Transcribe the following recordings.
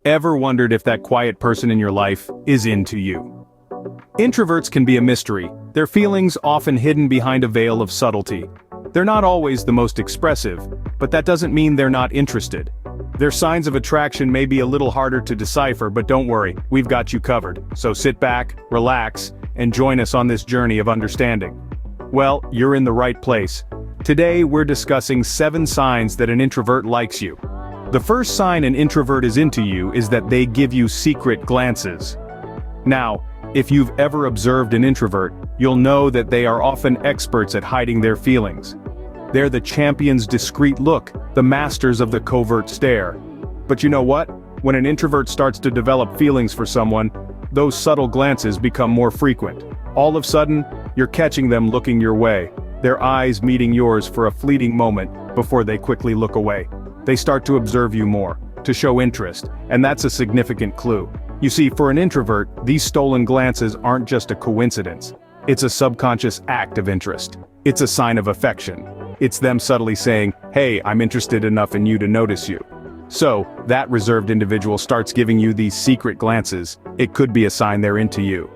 Ever wondered if that quiet person in your life is into you? Introverts can be a mystery, their feelings often hidden behind a veil of subtlety. They're not always the most expressive, but that doesn't mean they're not interested. Their signs of attraction may be a little harder to decipher, but don't worry, we've got you covered. So sit back, relax, and join us on this journey of understanding. Well, you're in the right place. Today we're discussing 7 signs that an introvert likes you. The first sign an introvert is into you is that they give you secret glances. Now, if you've ever observed an introvert, you'll know that they are often experts at hiding their feelings. They're the champion's discreet look, the masters of the covert stare. But you know what? When an introvert starts to develop feelings for someone, those subtle glances become more frequent. All of a sudden, you're catching them looking your way, their eyes meeting yours for a fleeting moment before they quickly look away. They start to observe you more, to show interest, and that's a significant clue. You see, for an introvert, these stolen glances aren't just a coincidence. It's a subconscious act of interest. It's a sign of affection. It's them subtly saying, "Hey, I'm interested enough in you to notice you." So, that reserved individual starts giving you these secret glances. It could be a sign they're into you.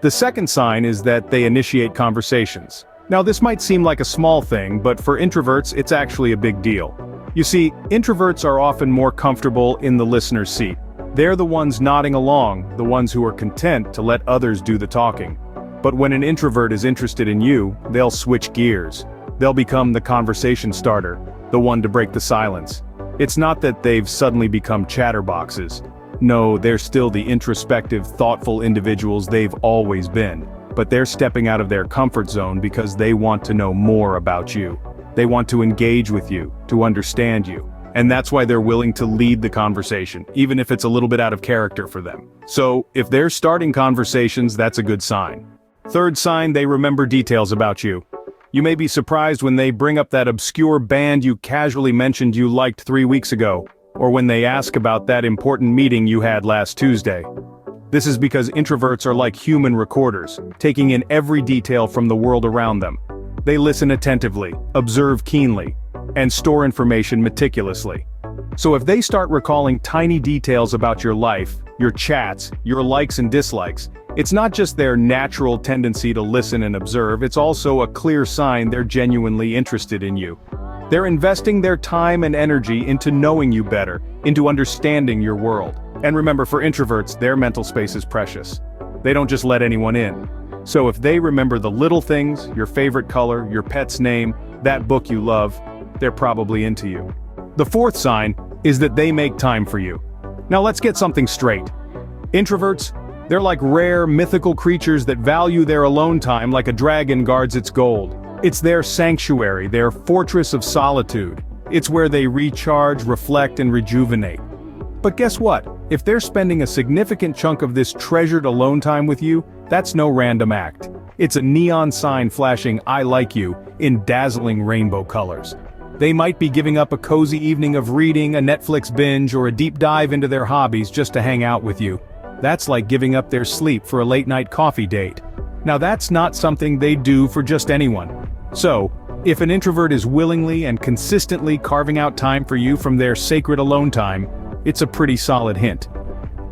The second sign is that they initiate conversations. Now, this might seem like a small thing, but for introverts, it's actually a big deal. You see, introverts are often more comfortable in the listener's seat. They're the ones nodding along, the ones who are content to let others do the talking. But when an introvert is interested in you, they'll switch gears. They'll become the conversation starter, the one to break the silence. It's not that they've suddenly become chatterboxes. No, they're still the introspective, thoughtful individuals they've always been. But they're stepping out of their comfort zone because they want to know more about you. They want to engage with you, to understand you. And that's why they're willing to lead the conversation, even if it's a little bit out of character for them. So, if they're starting conversations, that's a good sign. Third sign, they remember details about you. You may be surprised when they bring up that obscure band you casually mentioned you liked 3 weeks ago, or when they ask about that important meeting you had last Tuesday. This is because introverts are like human recorders, taking in every detail from the world around them. They listen attentively, observe keenly, and store information meticulously. So if they start recalling tiny details about your life, your chats, your likes and dislikes, it's not just their natural tendency to listen and observe, it's also a clear sign they're genuinely interested in you. They're investing their time and energy into knowing you better, into understanding your world. And remember, for introverts, their mental space is precious. They don't just let anyone in. So if they remember the little things, your favorite color, your pet's name, that book you love, they're probably into you. The fourth sign is that they make time for you. Now let's get something straight. Introverts, they're like rare, mythical creatures that value their alone time like a dragon guards its gold. It's their sanctuary, their fortress of solitude. It's where they recharge, reflect, and rejuvenate. But guess what? If they're spending a significant chunk of this treasured alone time with you, that's no random act. It's a neon sign flashing "I like you" in dazzling rainbow colors. They might be giving up a cozy evening of reading, a Netflix binge, or a deep dive into their hobbies just to hang out with you. That's like giving up their sleep for a late-night coffee date. Now that's not something they do for just anyone. So, if an introvert is willingly and consistently carving out time for you from their sacred alone time, it's a pretty solid hint.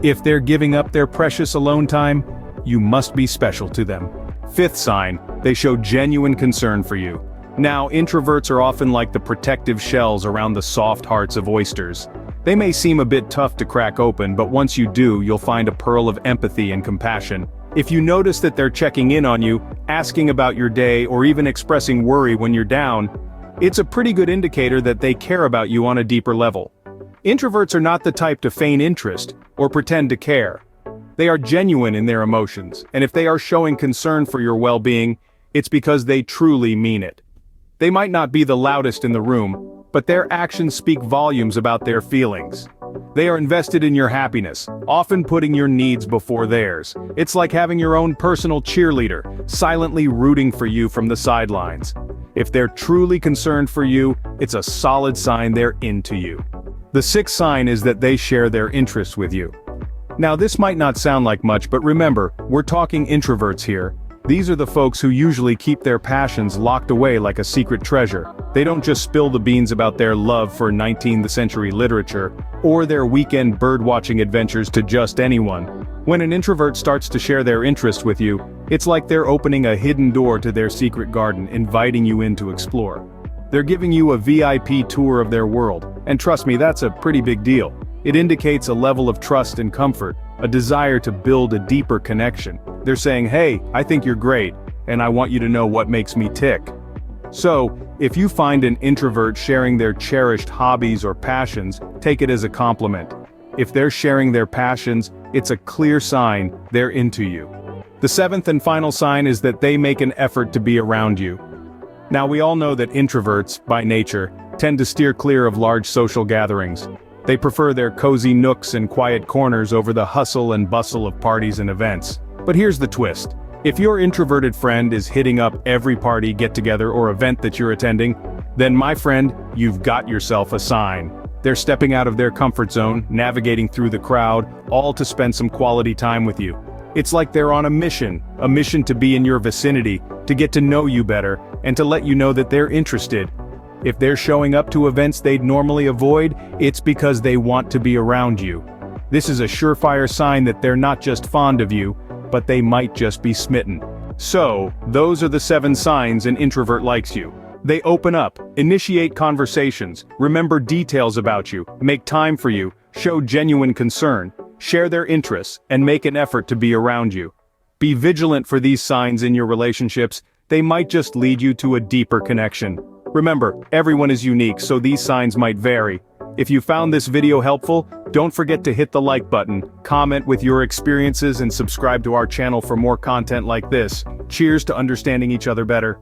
If they're giving up their precious alone time, you must be special to them. Fifth sign, they show genuine concern for you. Now, introverts are often like the protective shells around the soft hearts of oysters. They may seem a bit tough to crack open, but once you do, you'll find a pearl of empathy and compassion. If you notice that they're checking in on you, asking about your day, or even expressing worry when you're down, it's a pretty good indicator that they care about you on a deeper level. Introverts are not the type to feign interest or pretend to care. They are genuine in their emotions, and if they are showing concern for your well-being, it's because they truly mean it. They might not be the loudest in the room, but their actions speak volumes about their feelings. They are invested in your happiness, often putting your needs before theirs. It's like having your own personal cheerleader, silently rooting for you from the sidelines. If they're truly concerned for you, it's a solid sign they're into you. The sixth sign is that they share their interests with you. Now this might not sound like much, but remember, we're talking introverts here. These are the folks who usually keep their passions locked away like a secret treasure. They don't just spill the beans about their love for 19th century literature, or their weekend bird-watching adventures to just anyone. When an introvert starts to share their interest with you, it's like they're opening a hidden door to their secret garden, inviting you in to explore. They're giving you a VIP tour of their world, and trust me, that's a pretty big deal. It indicates a level of trust and comfort, a desire to build a deeper connection. They're saying, hey, I think you're great, and I want you to know what makes me tick. So, if you find an introvert sharing their cherished hobbies or passions, take it as a compliment. If they're sharing their passions, it's a clear sign they're into you. The seventh and final sign is that they make an effort to be around you. Now we all know that introverts, by nature, tend to steer clear of large social gatherings. They prefer their cozy nooks and quiet corners over the hustle and bustle of parties and events. But here's the twist. If your introverted friend is hitting up every party, get-together, or event that you're attending, then my friend, you've got yourself a sign. They're stepping out of their comfort zone, navigating through the crowd, all to spend some quality time with you. It's like they're on a mission to be in your vicinity, to get to know you better, and to let you know that they're interested. If they're showing up to events they'd normally avoid, it's because they want to be around you. This is a surefire sign that they're not just fond of you, but they might just be smitten. So, those are the 7 signs an introvert likes you. They open up, initiate conversations, remember details about you, make time for you, show genuine concern, share their interests, and make an effort to be around you. Be vigilant for these signs in your relationships. They might just lead you to a deeper connection. Remember, everyone is unique, so these signs might vary. If you found this video helpful, don't forget to hit the like button, comment with your experiences, and subscribe to our channel for more content like this. Cheers to understanding each other better.